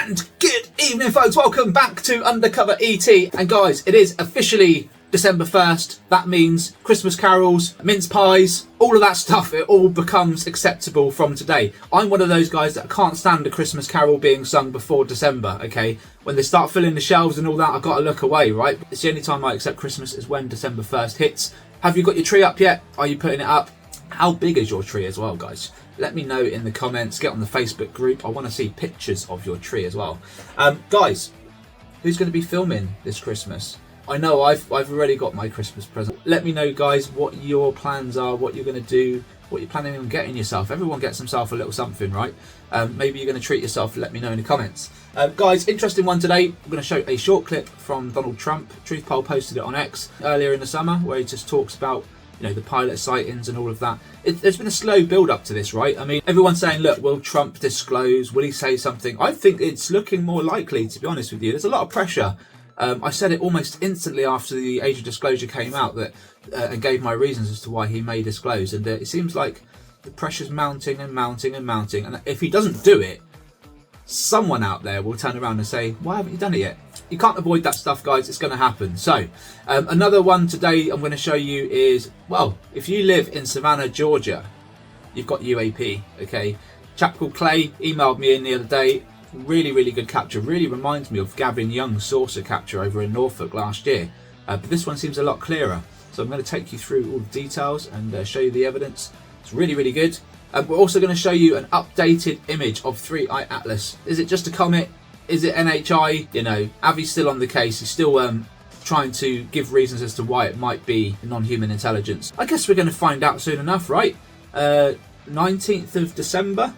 And good evening, folks. Welcome back to UndercoverET. And guys, it is officially December 1st. That means Christmas carols, mince pies, all of that stuff, it all becomes acceptable from today. I'm one of those guys that can't stand a Christmas carol being sung before December, okay? When they start filling the shelves and all that, I've got to look away, right? It's the only time I accept Christmas is when December 1st hits. Have you got your tree up yet? Are you putting it up? How big is your tree as well, guys? Let me know in the comments. Get on the Facebook group. I want to see pictures of your tree as well. Guys, who's going to be filming this Christmas? I know I've already got my Christmas present. Let me know, guys, what your plans are, what you're going to do, what you're planning on getting yourself. Everyone gets himself a little something, right? Maybe you're going to treat yourself. Let me know in the comments. Guys, interesting one today. I'm going to show a short clip from Donald Trump. Truth Poll posted it on X earlier in the summer, where he just talks about, you know, the pilot sightings and all of that. There's been a slow build up to this, right? I mean, everyone's saying, look, will Trump disclose? Will he say something? I think it's looking more likely, to be honest with you. There's a lot of pressure. I said it almost instantly after the age of disclosure came out that and gave my reasons as to why he may disclose. And it seems like the pressure's mounting and mounting and mounting. And if he doesn't do it, someone out there will turn around and say, why haven't you done it yet? You can't avoid that stuff, guys. It's going to happen. So another one today I'm going to show you is, well, if you live in Savannah, Georgia, you've got UAP, okay? Chap called Clay emailed me in the other day. Really good capture. Really reminds me of Gavin Young's saucer capture over in Norfolk last year. But this one seems a lot clearer. So I'm going to take you through all the details and show you the evidence. It's really good. We're also going to show you an updated image of 3i Atlas. Is it just a comet? Is it NHI? You know, Avi's still on the case. He's still trying to give reasons as to why it might be non-human intelligence. I guess we're going to find out soon enough, right? 19th of December.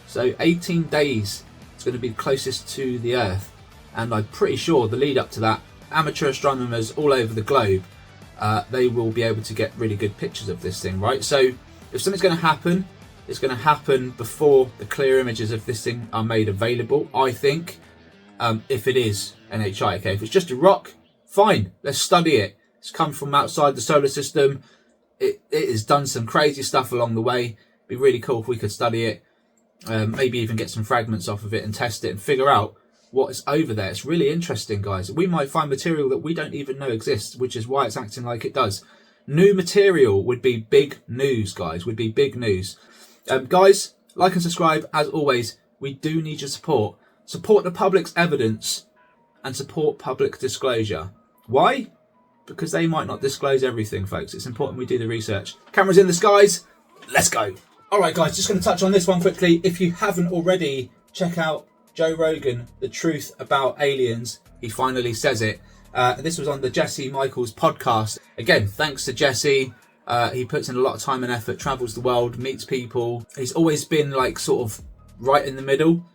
So 18 days. It's going to be closest to the Earth. And I'm pretty sure the lead up to that, amateur astronomers all over the globe, they will be able to get really good pictures of this thing, right? So if something's going to happen, it's going to happen before the clear images of this thing are made available, I think. If it is NHI, okay? If it's just a rock, fine, let's study it. It's come from outside the solar system. It has done some crazy stuff along the way. It'd be really cool if we could study it. Maybe even get some fragments off of it and test it and figure out what is over there. It's really interesting, guys. We might find material that we don't even know exists, which is why it's acting like it does. New material would be big news, guys, would be big news. Guys, like and subscribe. As always, we do need your support. Support the public's evidence and support public disclosure. Why? Because they might not disclose everything, folks. It's important we do the research. Cameras in the skies. Let's go. All right, guys, just going to touch on this one quickly. If you haven't already, check out Joe Rogan, The Truth About Aliens. He finally says it. This was on the Jesse Michaels podcast. Again, thanks to Jesse. He puts in a lot of time and effort, travels the world, meets people. He's always been like sort of right in the middle.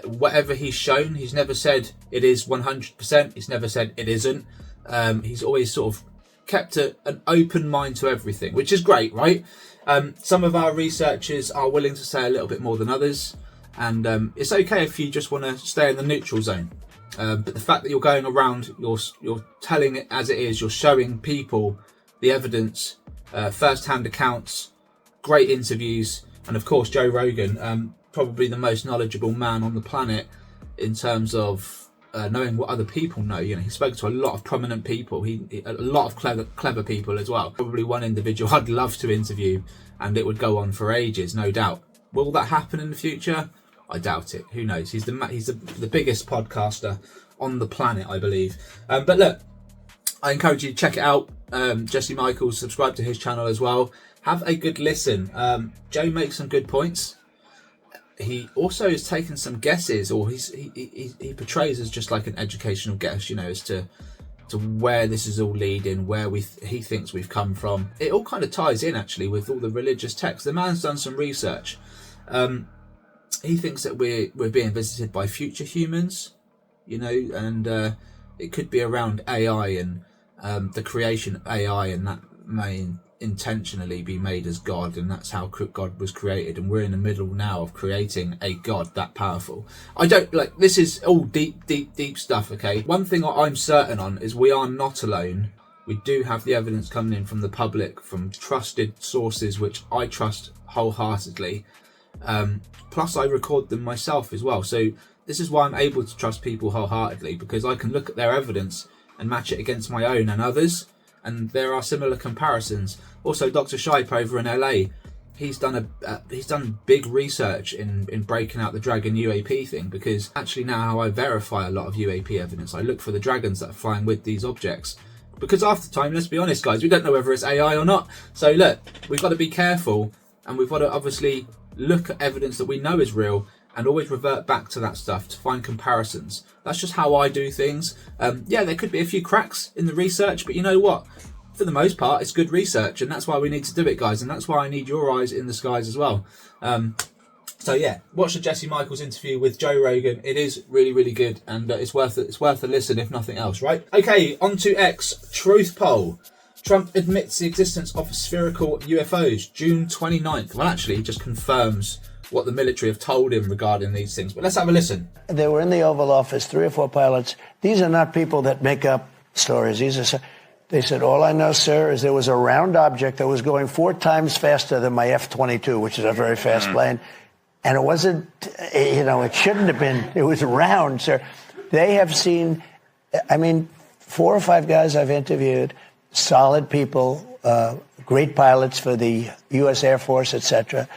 Whatever he's shown, he's never said it is 100%. He's never said it isn't. He's always sort of kept an open mind to everything, which is great, right? Some of our researchers are willing to say a little bit more than others, and it's okay if you just want to stay in the neutral zone. But the fact that you're going around, you're telling it as it is, you're showing people the evidence, first-hand accounts, great interviews, and of course Joe Rogan, probably the most knowledgeable man on the planet in terms of knowing what other people know. You know, he spoke to a lot of prominent people, a lot of clever people as well. Probably one individual I'd love to interview, and it would go on for ages, no doubt. Will that happen in the future? I doubt it. Who knows? He's the biggest podcaster on the planet, I believe. But look, I encourage you to check it out. Jesse Michaels, subscribe to his channel as well. Have a good listen. Joe makes some good points. He also has taken some guesses, or he portrays as just like an educational guess, you know, as to where this is all leading, where he thinks we've come from. It all kind of ties in actually with all the religious texts. The man's done some research. He thinks that we're being visited by future humans, you know, and it could be around AI and the creation of AI, and that may intentionally be made as God, and that's how God was created, and we're in the middle now of creating a God that powerful. I don't like, this is all deep stuff, okay? One thing I'm certain on is we are not alone. We do have the evidence coming in from the public, from trusted sources, which I trust wholeheartedly. Plus I record them myself as well, so This is why I'm able to trust people wholeheartedly, because I can look at their evidence and match it against my own and others, and there are similar comparisons. Also, Dr. Shipe over in LA, he's done big research in breaking out the dragon UAP thing, because actually now how I verify a lot of UAP evidence, I look for the dragons that are flying with these objects. Because half the time, let's be honest guys, we don't know whether it's AI or not. So look, we've got to be careful, and we've got to obviously look at evidence that we know is real and always revert back to that stuff to find comparisons. That's just how I do things. Yeah, there could be a few cracks in the research, but you know what? For the most part, it's good research, and that's why we need to do it, guys, and that's why I need your eyes in the skies as well. So yeah, watch the Jesse Michaels interview with Joe Rogan. It is really, really good, and it's worth it. It's worth a listen, if nothing else, right? Okay, on to X. Truth poll. Trump admits the existence of spherical UFOs, June 29th. Well, actually, he just confirms what the military have told him regarding these things. But let's have a listen. They were in the Oval Office, 3 or 4 pilots. These are not people that make up stories. They said, all I know, sir, is there was a round object that was going 4 times faster than my F-22, which is a very fast plane. And it wasn't, it shouldn't have been. It was round, sir. They have seen, 4 or 5 guys I've interviewed, solid people, great pilots for the U.S. Air Force, etc.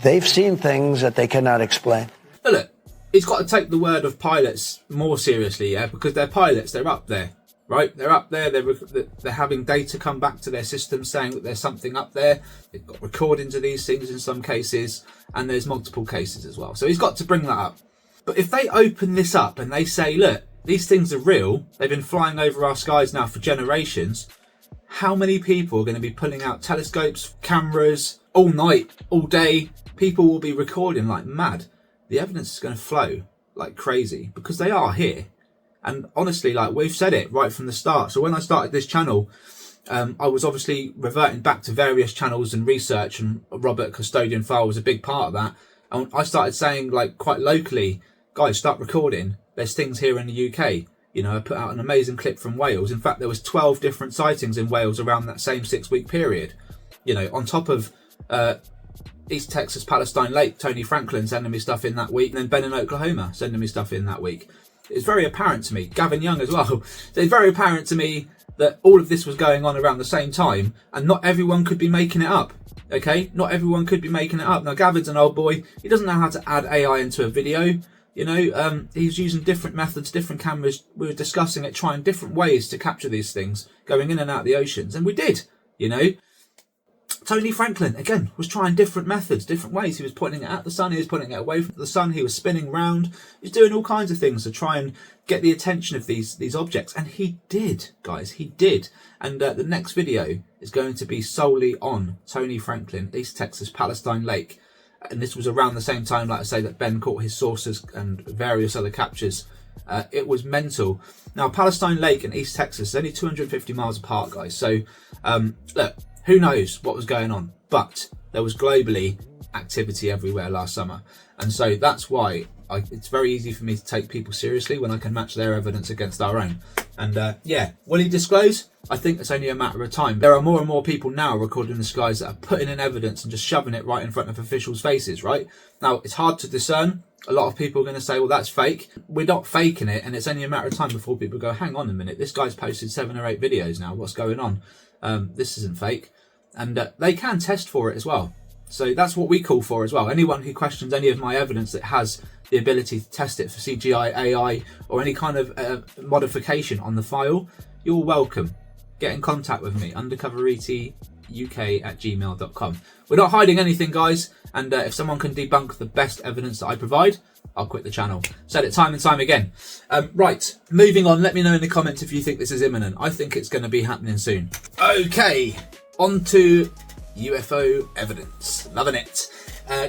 They've seen things that they cannot explain. But look, he's got to take the word of pilots more seriously, yeah, because they're pilots. They're up there, right? They're up there. They're having data come back to their system saying that there's something up there. They've got recordings of these things in some cases, and there's multiple cases as well. So he's got to bring that up. But if they open this up and they say, look, these things are real, they've been flying over our skies now for generations, how many people are going to be pulling out telescopes, cameras, all night, all day? People will be recording like mad. The evidence is going to flow like crazy because they are here. And honestly, like we've said it right from the start. So when I started this channel, I was obviously reverting back to various channels and research, and Robert Custodian File was a big part of that. And I started saying, like, quite locally, guys, start recording. There's things here in the UK. You know, I put out an amazing clip from Wales. In fact, there was 12 different sightings in Wales around that same 6-week period. You know, on top of East Texas, Palestine Lake, Tony Franklin sending me stuff in that week, and then Ben in Oklahoma sending me stuff in that week. It's very apparent to me, Gavin Young as well. So it's very apparent to me that all of this was going on around the same time, and not everyone could be making it up. Okay, not everyone could be making it up. Now, Gavin's an old boy. He doesn't know how to add AI into a video. You know, he's using different methods, different cameras. We were discussing it, trying different ways to capture these things, going in and out of the oceans, and we did. You know, Tony Franklin, again, was trying different methods, different ways. He was pointing it at the sun, he was pointing it away from the sun, he was spinning round. He was doing all kinds of things to try and get the attention of these objects. And he did, guys, he did. And the next video is going to be solely on Tony Franklin, East Texas, Palestine Lake. And this was around the same time, like I say, that Ben caught his sources and various other captures. It was mental. Now, Palestine Lake and East Texas is only 250 miles apart, guys. So, look, who knows what was going on, but there was globally activity everywhere last summer. And so that's why it's very easy for me to take people seriously when I can match their evidence against our own. And yeah, will he disclose? I think it's only a matter of time. There are more and more people now recording the skies that are putting in evidence and just shoving it right in front of officials' faces, right? Now, it's hard to discern. A lot of people are going to say, well, that's fake. We're not faking it, and it's only a matter of time before people go, hang on a minute, this guy's posted 7 or 8 videos now. What's going on? This isn't fake. And they can test for it as well. So that's what we call for as well. Anyone who questions any of my evidence that has the ability to test it for CGI, AI, or any kind of modification on the file, you're welcome. Get in contact with me, undercoverETuk@gmail.com. We're not hiding anything, guys. And if someone can debunk the best evidence that I provide, I'll quit the channel. Said it time and time again. Right, moving on. Let me know in the comments if you think this is imminent. I think it's going to be happening soon. Okay, on to UFO evidence. Loving it.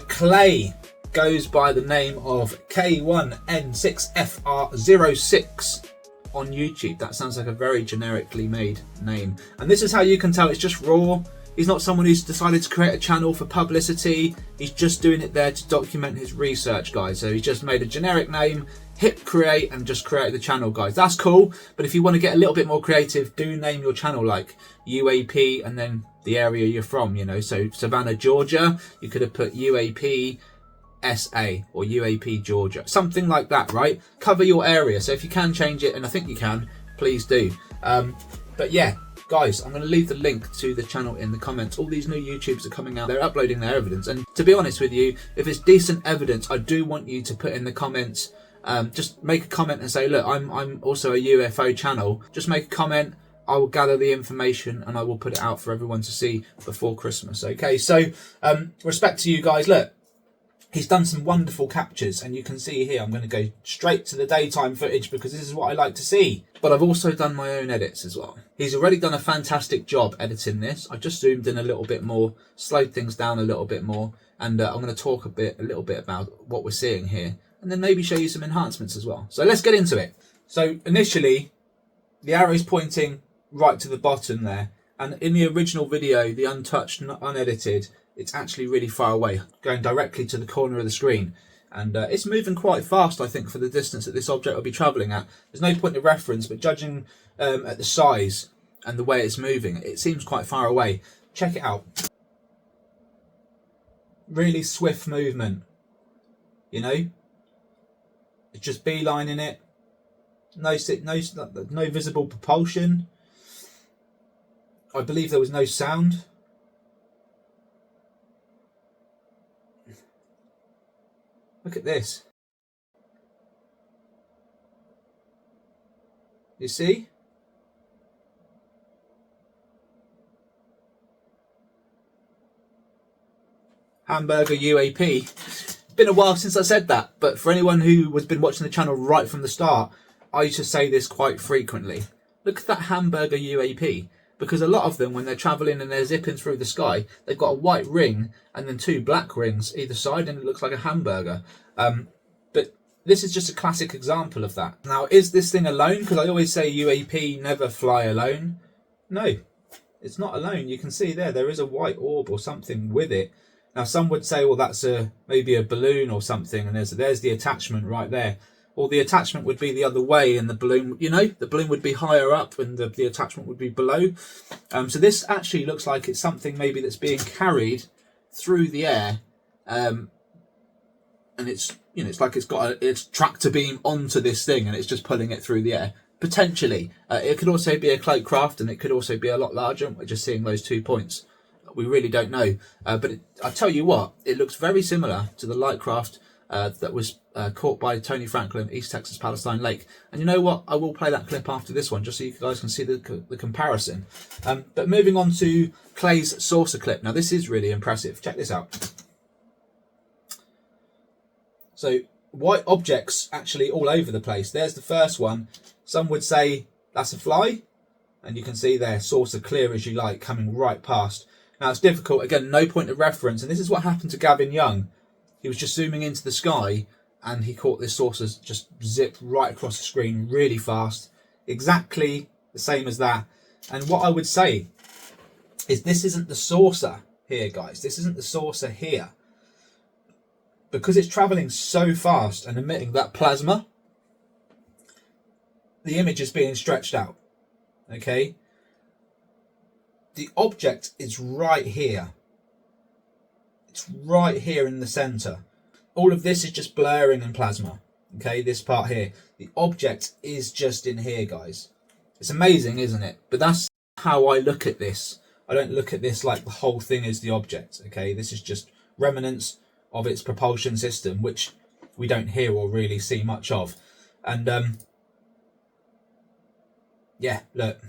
Clay goes by the name of K1N6FR06 on YouTube. That sounds like a very generically made name. And this is how you can tell it's just raw. He's not someone who's decided to create a channel for publicity. He's just doing it there to document his research, guys. So he's just made a generic name, hit create, and just created the channel, guys. That's cool. But if you want to get a little bit more creative, do name your channel like UAP and then the area you're from, you know. So Savannah, Georgia, you could have put UAP SA or UAP Georgia, something like that, right? Cover your area. So if you can change it, and I think you can, please do. But yeah, guys, I'm going to leave the link to the channel in the comments. All these new YouTubers are coming out, they're uploading their evidence, and to be honest with you, if it's decent evidence, I do want you to put in the comments, just make a comment and say, look, I'm also a UFO channel. Just make a comment, I will gather the information and I will put it out for everyone to see before Christmas. Okay, so respect to you guys. Look, he's done some wonderful captures, and you can see here, I'm going to go straight to the daytime footage because this is what I like to see. But I've also done my own edits as well. He's already done a fantastic job editing this. I just zoomed in a little bit more, slowed things down a little bit more, and I'm going to talk a little bit about what we're seeing here, and then maybe show you some enhancements as well. So let's get into it. So initially, the arrow's pointing right to the bottom there, and in the original video, the untouched, unedited, it's actually really far away, going directly to the corner of the screen, and it's moving quite fast, I think, for the distance that this object will be travelling at. There's no point of reference, but judging at the size and the way it's moving, it seems quite far away. Check it out. Really swift movement, you know? It's just beelining it. No visible propulsion. I believe there was no sound. Look at this. You see? Hamburger UAP. Been a while since I said that, but for anyone who has been watching the channel right from the start, I used to say this quite frequently. Look at that hamburger UAP. Because a lot of them, when they're travelling and they're zipping through the sky, they've got a white ring and then two black rings either side, and it looks like a hamburger. But this is just a classic example of that. Now, is this thing alone? Because I always say UAP never fly alone. No, it's not alone. You can see there is a white orb or something with it. Now, some would say, well, that's maybe a balloon or something, and there's the attachment right there. Or the attachment would be the other way, and the balloon, you know, the balloon would be higher up and the attachment would be below. So this actually looks like it's something maybe that's being carried through the air, and it's, you know, it's like it's got its tractor beam onto this thing and it's just pulling it through the air. Potentially, it could also be a cloak craft, and it could also be a lot larger. We're just seeing those 2 points. We really don't know, but I tell you what, it looks very similar to the light craft that was caught by Tony Franklin, East Texas Palestine Lake. And you know what? I will play that clip after this one, just so you guys can see the comparison. But moving on to Clay's saucer clip. Now, this is really impressive. Check this out. So, white objects actually all over the place. There's the first one. Some would say that's a fly. And you can see there, saucer clear as you like, coming right past. Now, it's difficult. Again, no point of reference. And this is what happened to Gavin Young. He was just zooming into the sky and he caught this saucer just zip right across the screen really fast. Exactly the same as that. And what I would say is this isn't the saucer here, guys. This isn't the saucer here. Because it's travelling so fast and emitting that plasma, the image is being stretched out. Okay? The object is right here. It's right here in the centre. All of this is just blurring and plasma. Okay, this part here. The object is just in here, guys. It's amazing, isn't it? But that's how I look at this. I don't look at this like the whole thing is the object. Okay, this is just remnants of its propulsion system, which we don't hear or really see much of. And yeah, look.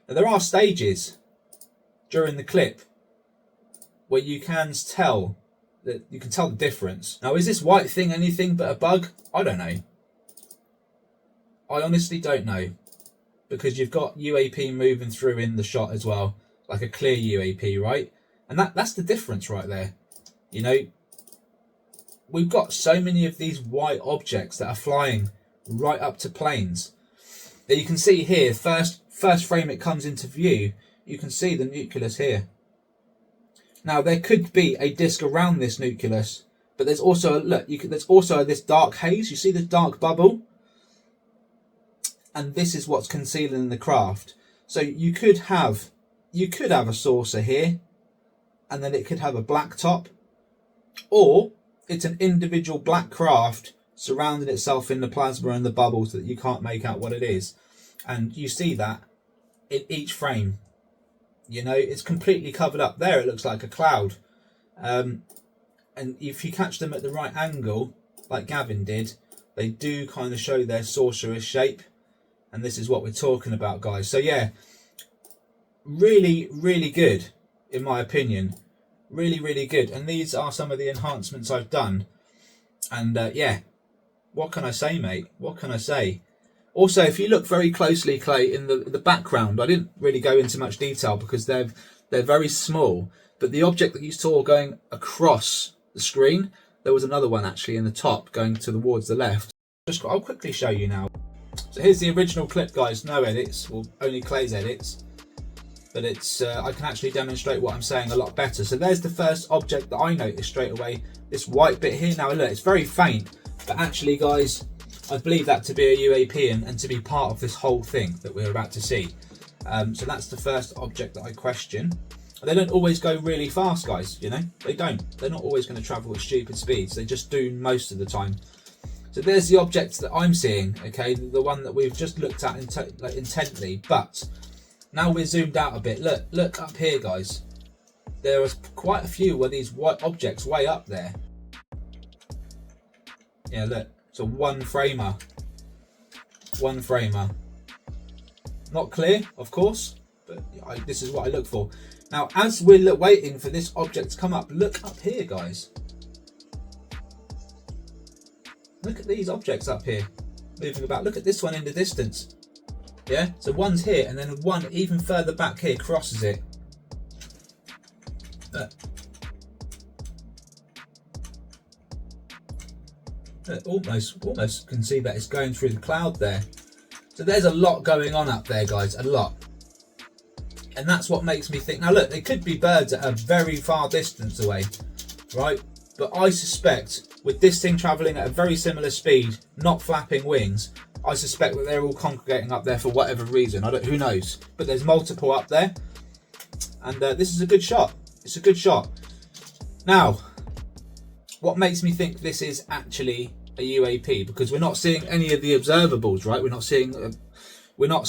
Now, there are stages during the clip where you can tell the difference. Now, is this white thing anything but a bug? I don't know. I honestly don't know, because you've got UAP moving through in the shot as well, like a clear UAP, right? And that's the difference right there. You know, we've got so many of these white objects that are flying right up to planes that you can see here. First frame it comes into view, you can see the nucleus here. Now, there could be a disc around this nucleus, but there's also, look, there's also this dark haze. You see the dark bubble? And this is what's concealing the craft. So you could have a saucer here, and then it could have a black top, or it's an individual black craft surrounding itself in the plasma and the bubbles that you can't make out what it is. And you see that in each frame. You know, it's completely covered up. There it looks like a cloud. And if you catch them at the right angle, like Gavin did, they do kind of show their sorceress shape. And this is what we're talking about, guys. So yeah, really, really good, in my opinion. Really, really good. And these are some of the enhancements I've done. And yeah, what can I say, mate? What can I say? Also, if you look very closely, Clay, in the background, I didn't really go into much detail because they're very small. But the object that you saw going across the screen, there was another one actually in the top going towards the left. I'll quickly show you now. So here's the original clip, guys. No edits, well, only Clay's edits. But it's I can actually demonstrate what I'm saying a lot better. So there's the first object that I noticed straight away. This white bit here. Now look, it's very faint, but actually, guys, I believe that to be a UAP and to be part of this whole thing that we're about to see. So that's the first object that I question. They don't always go really fast, guys, you know. They don't. They're not always going to travel at stupid speeds. They just do most of the time. So there's the object that I'm seeing, okay, the one that we've just looked at intently. But now we're zoomed out a bit. Look up here, guys. There are quite a few where these white objects way up there. Yeah, look. So one framer. Not clear, of course, but this is what I look for. Now, as we're waiting for this object to come up, look up here, guys. Look at these objects up here, moving about. Look at this one in the distance. Yeah, so one's here, and then one even further back here crosses it. Look. Almost can see that it's going through the cloud there. So there's a lot going on up there, guys, a lot. And that's what makes me think, now look, they could be birds at a very far distance away, right? But I suspect with this thing traveling at a very similar speed, not flapping wings, I suspect that they're all congregating up there for whatever reason. Who knows? But there's multiple up there, and this is a good shot. It's a good shot. Now, what makes me think this is actually a UAP? Because we're not seeing any of the observables, right? We're not seeing,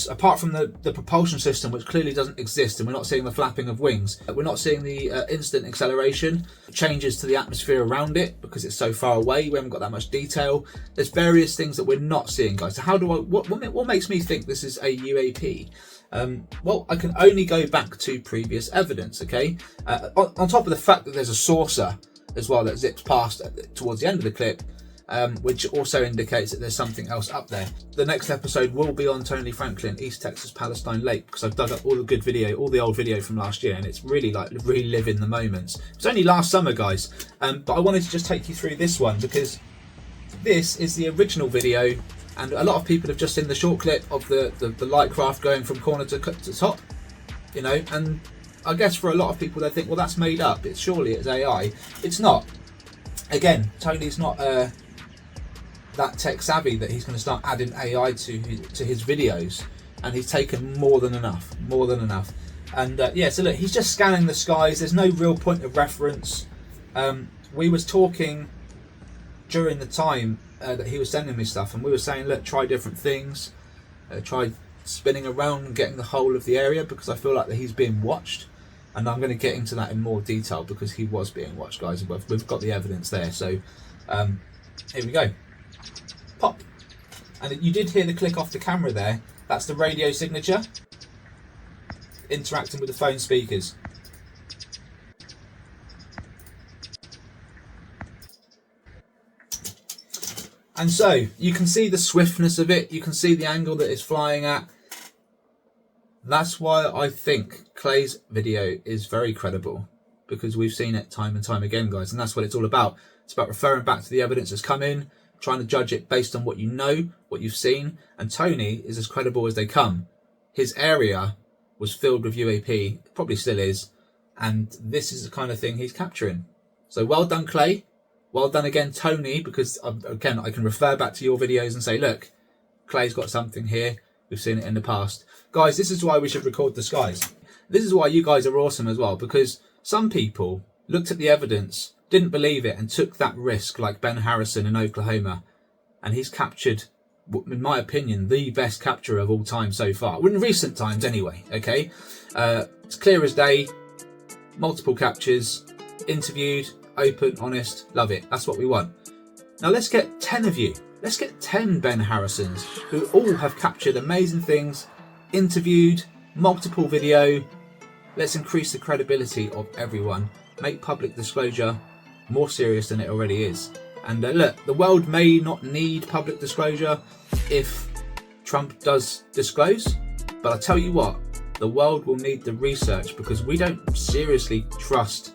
apart from the propulsion system, which clearly doesn't exist, and we're not seeing the flapping of wings. We're not seeing the instant acceleration, changes to the atmosphere around it because it's so far away. We haven't got that much detail. There's various things that we're not seeing, guys. So what makes me think this is a UAP? Well, I can only go back to previous evidence, okay? On top of the fact that there's a saucer as well that zips past towards the end of the clip, which also indicates that there's something else up there. The next episode will be on Tony Franklin, East Texas Palestine Lake, because I've dug up all the old video from last year, and it's really like reliving the moments. It was only last summer, guys, but I wanted to just take you through this one because this is the original video, and a lot of people have just seen the short clip of the light craft going from corner to top, you know, and I guess for a lot of people they think, well, that's made up. Surely it's AI. It's not. Again, Tony's not that tech savvy that he's going to start adding AI to his videos, and he's taken more than enough. And yeah, so look, he's just scanning the skies. There's no real point of reference. We was talking during the time that he was sending me stuff, and we were saying, look, try different things, try spinning around and getting the whole of the area, because I feel like that he's being watched. And I'm going to get into that in more detail because he was being watched, guys. We've got the evidence there. So here we go. Pop. And you did hear the click off the camera there. That's the radio signature interacting with the phone speakers. And so you can see the swiftness of it. You can see the angle that it's flying at. That's why I think Clay's video is very credible, because we've seen it time and time again, guys, and that's what it's all about. It's about referring back to the evidence that's come in, trying to judge it based on what you know, what you've seen, and Tony is as credible as they come. His area was filled with UAP, probably still is, and this is the kind of thing he's capturing. So well done, Clay. Well done again, Tony, because again, I can refer back to your videos and say, look, Clay's got something here. We've seen it in the past. Guys, this is why we should record the skies. This is why you guys are awesome as well, because Some people looked at the evidence, didn't believe it, and took that risk, like Ben Harrison in Oklahoma. And he's captured, in my opinion, the best capture of all time so far. Well, in recent times anyway, okay? It's clear as day, multiple captures, interviewed, open, honest, love it. That's what we want. Now let's get 10 of you. Let's get 10 Ben Harrisons who all have captured amazing things, interviewed, multiple video. Let's increase the credibility of everyone. Make public disclosure more serious than it already is. And look, the world may not need public disclosure if Trump does disclose, but I tell you what, the world will need the research, because we don't seriously trust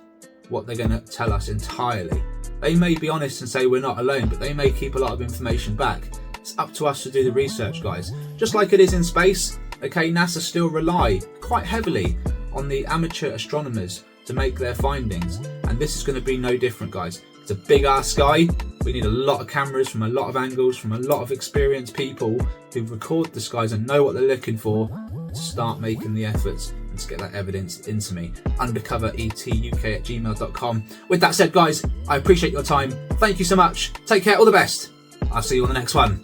what they're going to tell us entirely. They may be honest and say we're not alone, but they may keep a lot of information back. It's up to us to do the research, guys. Just like it is in space, okay, NASA still rely quite heavily on the amateur astronomers to make their findings, and this is going to be no different, guys. It's a big ass sky. We need a lot of cameras from a lot of angles, from a lot of experienced people who record the skies and know what they're looking for, to start making the efforts and to get that evidence into me. UndercoverETUK@gmail.com. With that said, guys, I appreciate your time. Thank you so much. Take care. All the best. I'll see you on the next one.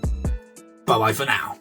Bye bye for now.